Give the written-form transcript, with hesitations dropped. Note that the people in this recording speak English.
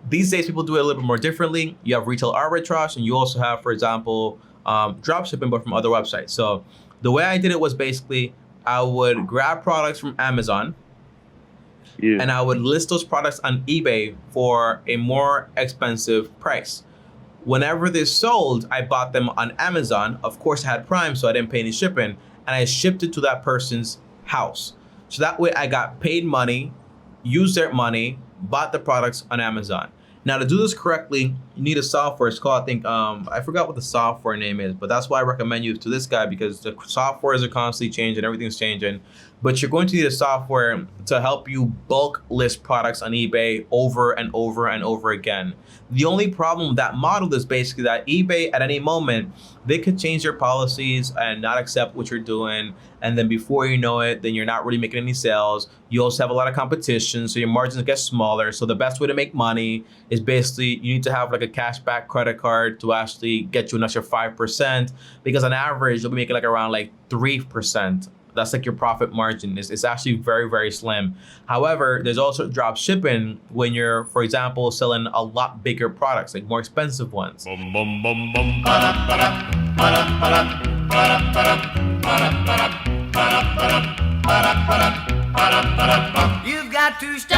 These days, people do it a little bit more differently. You have retail arbitrage, and you also have, for example, dropshipping, but from other websites. So the way I did it was basically I would grab products from Amazon, and I would list those products on eBay for a more expensive price. Whenever they sold, I bought them on Amazon. Of course, I had Prime, so I didn't pay any shipping, and I shipped it to that person's house. So that way I got paid money, used their money, bought the products on Amazon. Now, to do this correctly, you need a software. It's called, I think, I forgot what the software name is, but that's why I recommend you to this guy, because the softwares are constantly changing, everything's changing. But you're going to need a software to help you bulk list products on eBay over and over and over again. The only problem with that model is basically that eBay, at any moment, they could change their policies and not accept what you're doing. And then before you know it, then you're not really making any sales. You also have a lot of competition, so your margins get smaller. So the best way to make money is basically you need to have like a cashback credit card to actually get you an extra 5%, because on average, you'll be making like around like 3%. That's like your profit margin. It's actually very, very slim. However, there's also drop shipping when you're, for example, selling a lot bigger products, like more expensive ones. You've got to stop.